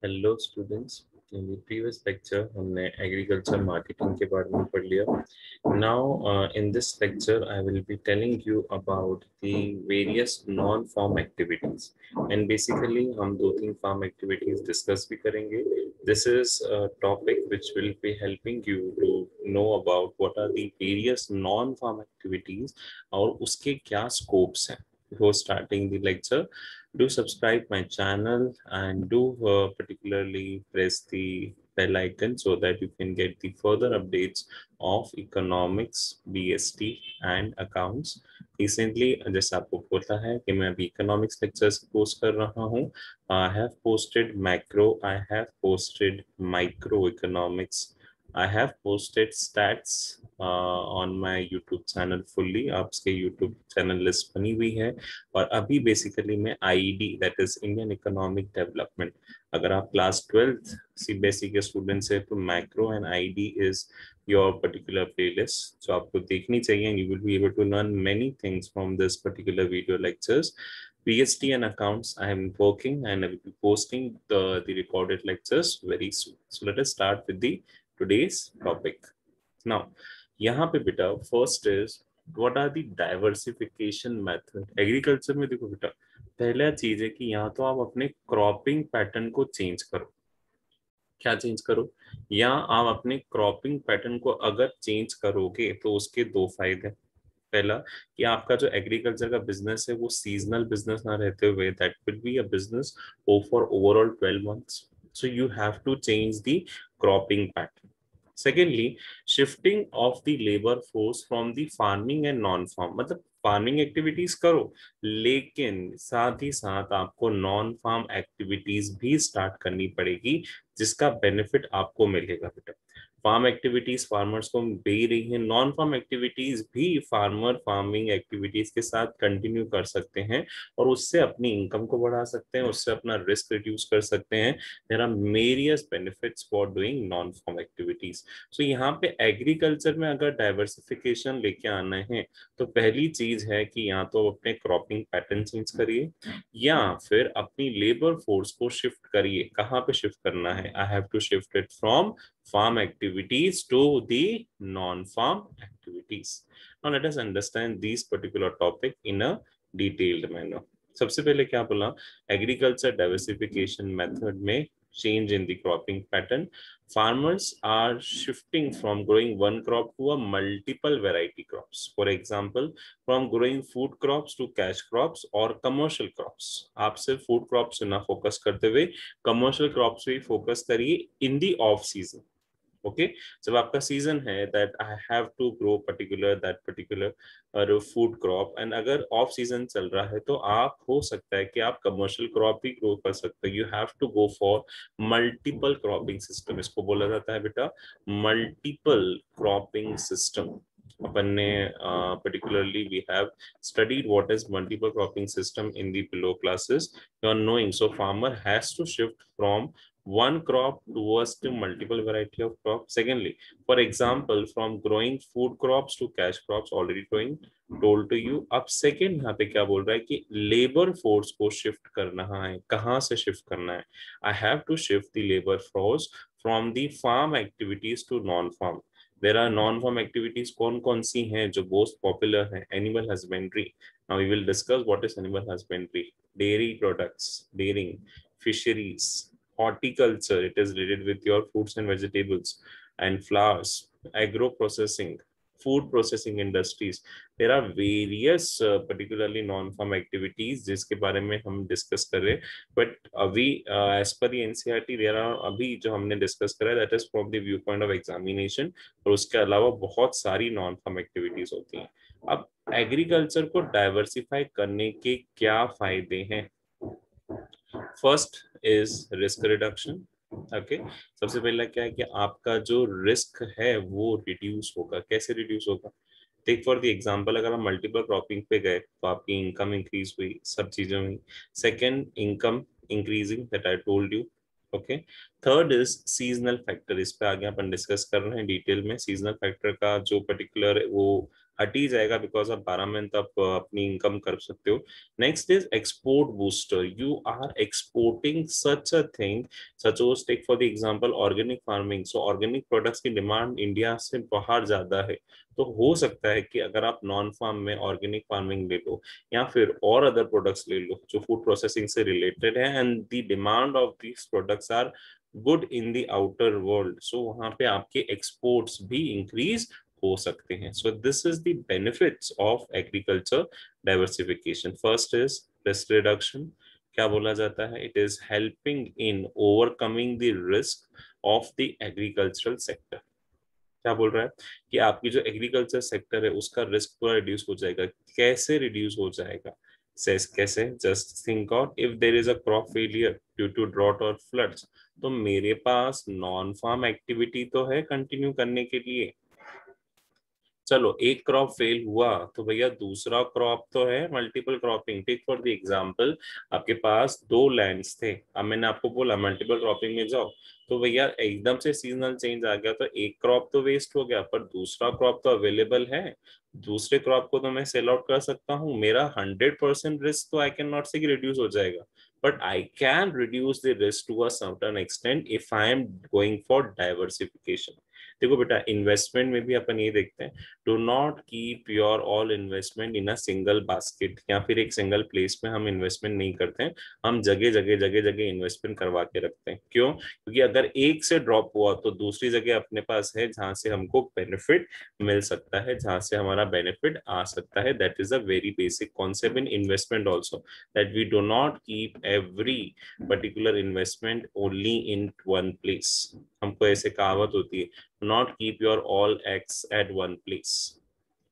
Hello students, in the previous lecture हमने agriculture marketing के बारे में पढ़ लिया। Now in this lecture I will be telling you about the various non farm activities and basically हम दो तीन फार्म एक्टिविटीज डिस्कस भी करेंगे। This is a topic which will be helping you to know about what are the various non farm activities और उसके क्या scopes हैं। Before starting the lecture, do subscribe my channel and do particularly press the bell icon so that you can get the further updates of economics, BST and accounts. Recently, जैसे आपको पता है कि मैं अभी economics lectures post कर रहा हूँ. I have posted macro, I have posted microeconomics, I have posted stats on my YouTube channel fully. आपके YouTube channel list बनी हुई है और अभी बेसिकली मैं ID that is Indian economic development, अगर आप क्लास 12th सीबीएसई के स्टूडेंट्स है तो macro and ID is your particular playlist जो आपको देखनी चाहिए and you will be able to learn many things from this particular video lectures. PST and accounts I am working and I will be posting the recorded lectures very soon. So let us start with the today's topic. Now यहाँ पे बेटा first is what are the diversification method agriculture में. देखो बेटा, पहला चीज है कि यहाँ तो आप अपने क्रॉपिंग पैटर्न को चेंज करो. क्या चेंज करो? या आप अपने क्रॉपिंग पैटर्न को अगर चेंज करोगे तो उसके दो फायदे. पहला कि आपका जो एग्रीकल्चर का बिजनेस है वो सीजनल बिजनेस ना रहते हुए that will be a business for overall 12 months. So you have to change the cropping pattern. Secondly, shifting of the labor force from the farming and non-farm. मतलब farming activities करो लेकिन साथ ही साथ आपको non farm activities भी start करनी पड़ेगी जिसका बेनिफिट आपको मिलेगा बेटा. फार्म एक्टिविटीज फार्मर्स को दे रही है, नॉन फार्म एक्टिविटीज भी फार्मर फार्मिंग एक्टिविटीज के साथ कंटिन्यू कर सकते हैं और उससे अपनी इनकम को बढ़ा सकते हैं, उससे अपना रिस्क रिड्यूस कर सकते हैं. There are various benefits for doing non farm activities. So यहाँ पे एग्रीकल्चर में अगर डाइवर्सिफिकेशन लेके आना है तो पहली चीज है कि या तो अपने क्रॉपिंग पैटर्न चेंज करिए या फिर अपनी लेबर फोर्स को शिफ्ट करिए. कहाँ पे शिफ्ट करना है? I have to shift it from farm activities to the non-farm activities. Now let us understand these particular topic in a detailed manner. सबसे पहले क्या बोला? एग्रीकल्चर डाइवर्सिफिकेशन मेथड में change in the cropping pattern. Farmers are shifting from growing one crop to a multiple variety crops. For example, from growing food crops to cash crops or commercial crops. आप सिर्फ food crops ना focus करते हुए commercial crops पे focus करिए in the off season. Okay जब आपका season है that I have to grow particular food crop and अगर ऑफ सीजन चल रहा है तो आप हो सकता है कि आप कमर्शियल क्रॉप भी ग्रो कर सकते हो. You have to go for multiple cropping system. इसको बोला जाता है बेटा मल्टीपल क्रॉपिंग सिस्टम. अपन ने particularly we have studied what is multiple cropping system in the below classes. You are knowing, so farmer has to shift from one crop towards the multiple variety of crops. Secondly, for example, from growing food crops to cash crops, already told to you. अब second यहाँ पे क्या बोल रहा है कि labor force को shift करना है. कहाँ से shift करना है? I have to shift the labor force from the farm activities to non-farm. There are non-farm activities कौन कौन सी हैं जो most popular हैं? Animal husbandry. Now we will discuss what is animal husbandry. Dairy products, dairying, fisheries, horticulture, it is related with your fruits and vegetables and flowers, agro processing, food processing industries. There are various particularly non-farm activities जिसके बारे में हम discuss कर रहे हैं. But अभी as per the NCERT there are अभी जो हमने डिस्कस करा है that is from the view point of examination और उसके अलावा बहुत सारी नॉन फार्म एक्टिविटीज होती हैं. अब एग्रीकल्चर को डाइवर्सिफाई करने के क्या फायदे हैं? First is risk reduction. Okay सबसे पहला क्या है कि आपका जो रिस्क है वो रिड्यूस होगा. कैसे रिड्यूस होगा? टेक फॉर द एग्जांपल, अगर हम मल्टीपल क्रॉपिंग पे गए तो आपकी इनकम इंक्रीज हुई, सब चीजें हुई. Second, income increasing that I told you. Okay third is seasonal factor. इस पे आगे अपन डिस्कस कर रहे हैं डिटेल में. सीजनल फैक्टर का जो पर्टिकुलर वो हट ही जाएगा, बिकॉज आप 12 मंथ आप अपनी इनकम कर सकते हो। Next is export booster, you are exporting such a thing, suppose take for the example organic farming. So organic products की डिमांड इंडिया से बाहर ज्यादा है, तो हो सकता है कि अगर आप नॉन फार्म में ऑर्गेनिक फार्मिंग ले लो या फिर और अदर प्रोडक्ट्स ले लो जो फूड प्रोसेसिंग से रिलेटेड है, and the demand of these products are good in the outer world, so वहां पे आपके एक्सपोर्ट्स भी इंक्रीज हो सकते हैं। So this is the benefits of agriculture diversification. First is risk reduction. क्या बोला जाता है? It is helping in overcoming the risk of the agricultural sector. क्या बोल रहा है कि आपकी जो एग्रीकल्चर सेक्टर है उसका रिस्क पूरा रिड्यूस हो जाएगा। कैसे रिड्यूस हो जाएगा? सेस कैसे? Just think out, if there is a crop failure due to drought और फ्लड्स, तो मेरे पास नॉन फार्म एक्टिविटी तो है कंटिन्यू करने के लिए। चलो एक क्रॉप फेल हुआ तो भैया दूसरा क्रॉप तो है, multiple cropping. Take for the example, आपके पास दो लैंड्स थे, अब मैंने आपको बोला मल्टीपल क्रॉपिंग में जाओ, तो भैया एकदम से सीजनल चेंज आ गया तो एक क्रॉप तो वेस्ट हो गया, पर दूसरा क्रॉप तो अवेलेबल है। दूसरे क्रॉप को तो मैं सेल आउट कर सकता हूँ। मेरा 100% रिस्क तो आई कैन नॉट से रिड्यूस हो जाएगा, but I can reduce the risk to a certain extent if I am going for diversification. देखो बेटा, इन्वेस्टमेंट में भी अपन ये देखते हैं, do not keep your all investment in a single basket, या फिर एक सिंगल प्लेस में हम इन्वेस्टमेंट नहीं करते हैं। हम जगह जगह जगह जगह इन्वेस्टमेंट करवा के रखते हैं। क्यों? क्योंकि अगर एक से ड्रॉप हुआ तो दूसरी जगह अपने पास है जहां से हमको बेनिफिट मिल सकता है, जहां से हमारा बेनिफिट आ सकता है। That is a very basic concept in investment also, that we do not keep every particular investment only in one place. हमको ऐसे कहावत होती है, not keep your all eggs at one place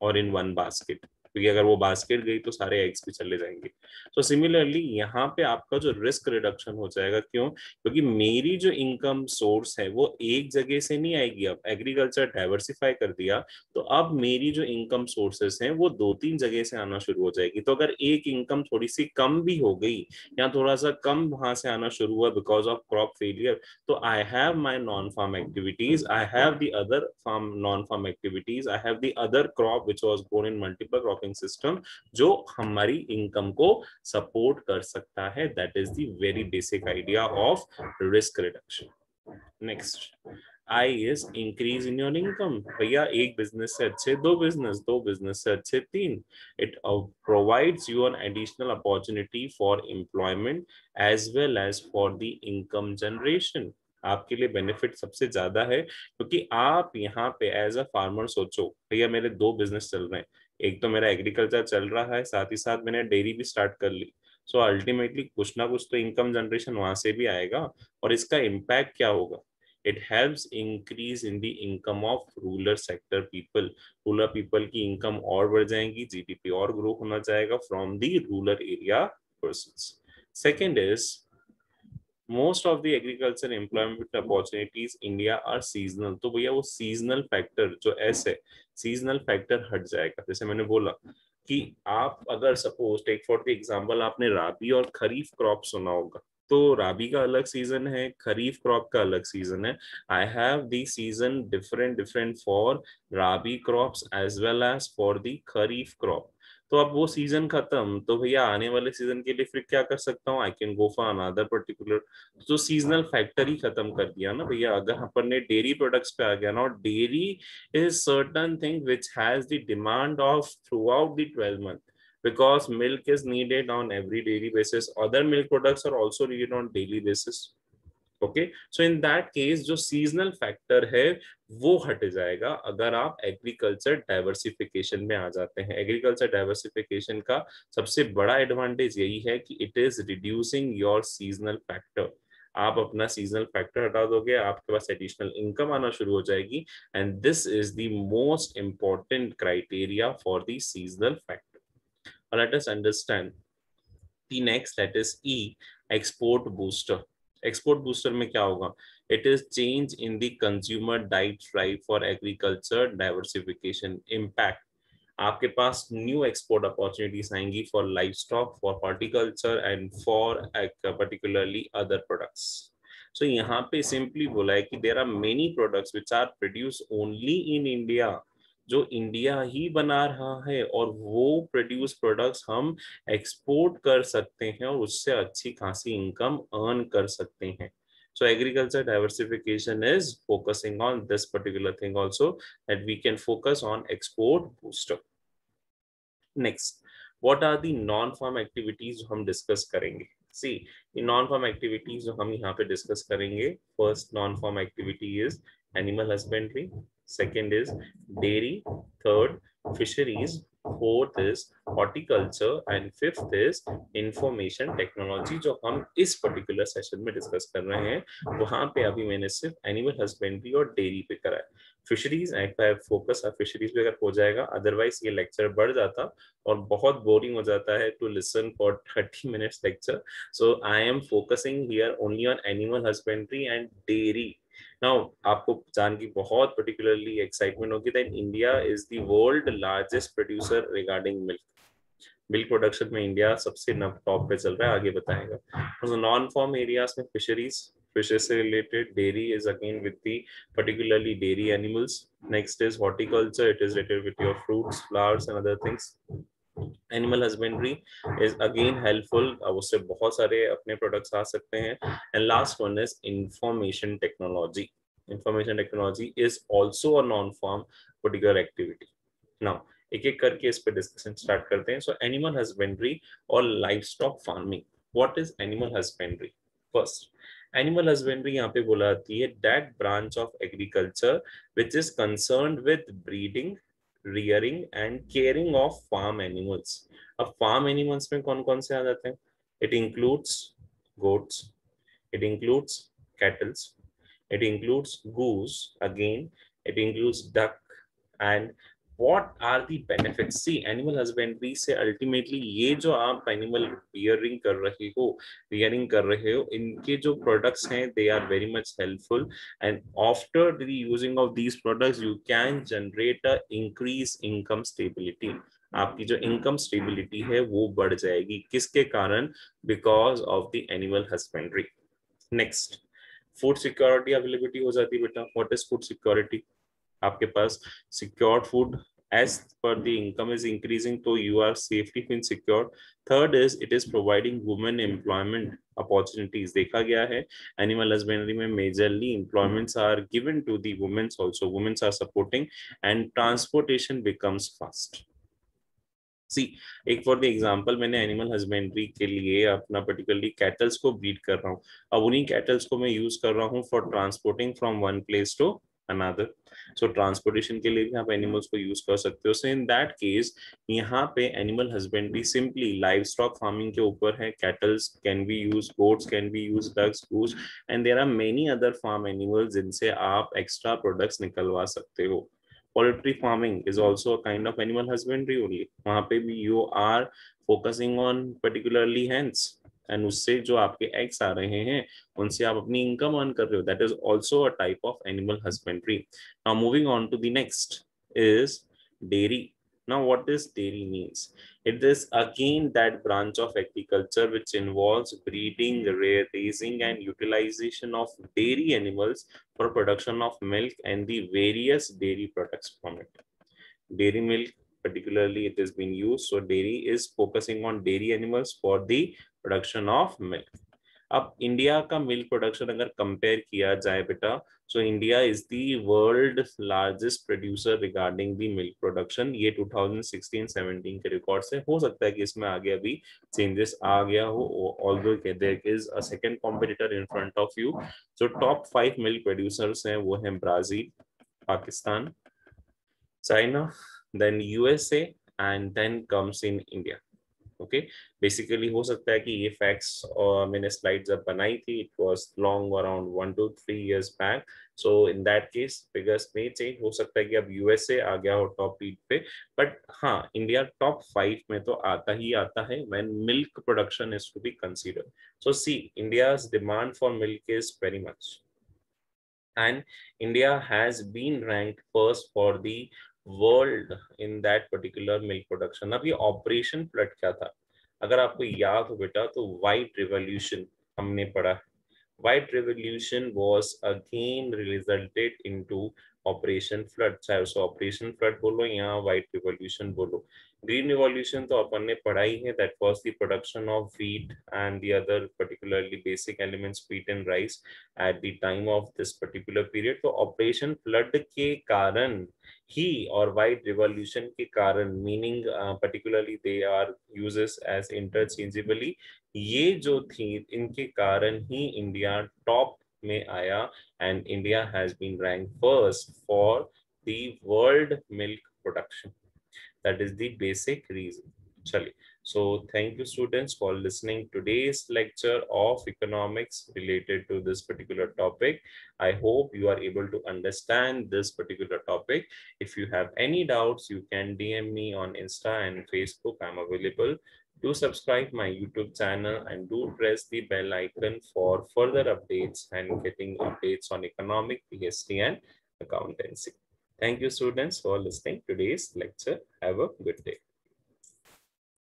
or in one basket, क्योंकि अगर वो basket गई तो सारे एग्स भी चले जाएंगे। तो सिमिलरली यहाँ पे आपका जो रिस्क रिडक्शन हो जाएगा। क्यों? क्योंकि मेरी जो इनकम सोर्स है वो एक जगह से नहीं आएगी। अब एग्रीकल्चर डाइवर्सिफाई कर दिया तो अब मेरी जो इनकम सोर्सेस हैं वो दो तीन जगह से आना शुरू हो जाएगी। तो अगर एक इनकम थोड़ी सी कम भी हो गई या थोड़ा सा कम वहां से आना शुरू हुआ because of crop failure, so I have my non-farm activities, I have the other farm non-farm activities, I have the other crop which was grown in multiple cropping system जो हमारी इनकम को सपोर्ट कर सकता है। That is the very basic idea of risk reduction. Next, I is increase in your income। भैया एक business से अच्छे दो बिजनेस, दो बिजनेस से अच्छे तीन। It provides you an additional opportunity for employment as well as for the income generation। आपके लिए बेनिफिट सबसे ज्यादा है, क्योंकि आप यहाँ पे एज अ फार्मर सोचो, भैया मेरे दो बिजनेस चल रहे हैं, एक तो मेरा एग्रीकल्चर चल रहा है, साथ ही साथ मैंने डेयरी भी स्टार्ट कर ली। सो अल्टीमेटली कुछ ना कुछ तो इनकम जनरेशन वहां से भी आएगा, और इसका इम्पैक्ट क्या होगा? It helps increase in the income of rural sector people। Rural people की इनकम और बढ़ जाएंगी, जीडीपी और ग्रो होना जाएगा from the rural area persons. Second is most of the agriculture employment opportunities India are seasonal. तो भैया वो सीजनल फैक्टर जो एस है, सीजनल फैक्टर हट जाएगा। जैसे मैंने बोला कि आप अगर suppose take for the example, आपने राबी और खरीफ क्रॉप सुना होगा, तो राबी का अलग सीजन है, खरीफ क्रॉप का अलग सीजन है। I have the season different different for rabi crops as well as for the kharif crop. तो अब वो सीजन खत्म तो भैया आने वाले सीजन के लिए फिर क्या कर सकता हूँ? I can go for another particular. तो सीजनल फैक्टर ही खत्म कर दिया ना भैया। अगर अपन ने डेयरी प्रोडक्ट्स पे आ गया ना, और dairy is certain thing which has the demand of through out the 12 month, because milk is needed on every daily basis, other milk products are also needed on daily basis। Okay, so in that case जो seasonal factor है वो हट जाएगा अगर आप agriculture diversification में आ जाते हैं। एग्रीकल्चर डाइवर्सिफिकेशन का सबसे बड़ा एडवांटेज यही है कि it is reducing your seasonal factor. आप अपना सीजनल फैक्टर हटा दोगे, आपके पास एडिशनल इनकम आना शुरू हो जाएगी, and this is the most important criteria for the seasonal factor. Let us understand the next, that is e, export booster. Export booster में क्या होगा? It is change in the consumer diet drive for agriculture diversification impact. आपके पास new export opportunities आएंगी for life stock, for horticulture and for particularly other products. So यहाँ पे simply बोला है कि there are many products which are produce only in India, जो India ही बना रहा है और वो प्रोड्यूस प्रोडक्ट्स हम एक्सपोर्ट कर सकते हैं और उससे अच्छी खासी इनकम अर्न कर सकते हैं. So agriculture diversification is focusing on this particular thing also, that we can focus on export booster. Next, what are the non-farm activities जो हम डिस्कस करेंगे? See, the non-farm activities जो हम यहाँ पे डिस्कस करेंगे, first non-farm activity is animal husbandry, second is dairy, third fisheries, fourth is horticulture and fifth is information technology जो हम इस पर्टिकुलर सेशन में डिस्कस कर रहे हैं. वहां पे अभी मैंने सिर्फ एनिमल हस्बेंड्री और डेयरी पे करा है. फिशरीज फोकस फिशरीज पे अगर हो जाएगा, अदरवाइज ये लेक्चर बढ़ जाता और बहुत बोरिंग हो जाता है to listen for 30 minutes lecture. So I am focusing here only on animal husbandry and dairy. Now आपको जान की बहुत पर्टिकुलरली एक्साइटमेंट होगी that India is the world largest producer regarding milk. Milk production में India सबसे top पे चल रहा है, आगे बताएगा. नॉन फॉर्म एरियाज में फिशरीज, fishes से related, dairy is again with the particularly dairy animals. Next is horticulture, it is related with your fruits, flowers and other things. Animal husbandry is again helpful, उससे बहुत सारे अपने products आ सकते हैं. And last one is information technology. Information technology is also a non-farm particular activity. Now एक एक करके इस पे डिस्कशन स्टार्ट करते हैं. सो एनिमल हस्बेंड्री और livestock farming. What is animal husbandry? First, animal husbandry यहाँ पे बोला जाती है that branch of agriculture which is concerned with breeding, rearing and caring of farm animals. अब फार्म एनिमल्स में कौन कौन से आ जाते हैं? It includes goats, it includes cattles, it includes goose, again it includes duck. And what are the benefits? See, animal husbandry से ultimately ये जो आप animal rearing कर रहे हो, इनके जो products हैं they are very much helpful, and after the using of these products you can generate a increase income stability. आपकी जो इनकम स्टेबिलिटी है वो बढ़ जाएगी. किसके कारण? Because of the animal husbandry. Next, food security availability हो जाती है बेटा. What is food security? आपके पास secured food as per the income is increasing, so you are safely been secured. Third is it is providing women employment opportunities. देखा गया है animal husbandry में majorly employments are given to the women also. Women are supporting and transportation becomes fast. सी, एक for the example मैंने animal husbandry के लिए अपना particularly kettles को ब्रीड कर रहा हूँ. अब उन्हीं कैटल्स को मैं यूज कर रहा हूँ for transporting from one place to another. So transportation के लिए भी आप एनिमल्स को यूज कर सकते हो. सो इन दैट केस यहाँ पे animal husbandry simply livestock farming के ऊपर है. Cattles can be use, goats can be use, ducks, goose and there are many other farm animals जिनसे आप एक्स्ट्रा प्रोडक्ट्स निकलवा सकते हो. Poultry farming is also a kind of animal husbandry only. वहाँ पे भी you are focusing on particularly hens, and उससे जो आपके eggs आ रहे हैं उनसे आप अपनी income earn कर रहे हो. That is also a type of animal husbandry. Now moving on to the next is dairy. Now what does dairy means? It is again that branch of agriculture which involves breeding, raising and utilization of dairy animals for production of milk and the various dairy products from it. Dairy milk particularly it has been used. So dairy is focusing on dairy animals for the production of milk. अब India का milk production अगर compare किया जाए बेटा, so India is the world largest producer regarding the milk production. ये 2016-17 के record से. हो सकता है कि इसमें आगे अभी चेंजेस आ गया हो, although there is a second competitor in front of you. जो टॉप 5 मिल्क प्रोड्यूसर्स हैं वो हैं Brazil, Pakistan, China, then USA and then comes in India. Okay, basically हो सकता है कि ये फैक्ट्स और मैंने स्लाइड जब बनाई थी it was long around 1 to 3 years back. So in that case figures में चेंज हो सकता है कि अब यूएसए आ गया हो टॉप 8 पे, बट हाँ इंडिया टॉप 5 में तो आता ही आता है when milk production is to be considered. So see, India's demand for milk is very much and India has been ranked first for the world in that particular milk production. अब ये operation flood क्या था? अगर आपको याद हो बेटा तो व्हाइट रिवॉल्यूशन हमने पढ़ा. White revolution was again resulted into operation flood, चाहे उसे ऑपरेशन फ्लड बोलो या व्हाइट रिवॉल्यूशन बोलो। ग्रीन रिवॉल्यूशन तो अपन ने पढ़ाई है, that was the production of wheat and the other particularly basic elements wheat and rice at the time of this particular period. तो ऑपरेशन फ्लड के कारण ही और व्हाइट रिवॉल्यूशन के कारण, meaning particularly they are uses as interchangeably, ये जो थी इनके कारण ही इंडिया टॉप में आया and India has been ranked first for the world milk production. That is the basic reason. Chali. So thank you students for listening today's lecture of economics related to this particular topic. I hope you are able to understand this particular topic. If you have any doubts, you can DM me on Insta and Facebook. I'm available. Do subscribe my YouTube channel and do press the bell icon for further updates and getting updates on economic, PhD and accountancy. Thank you students for listening today's lecture. Have a good day.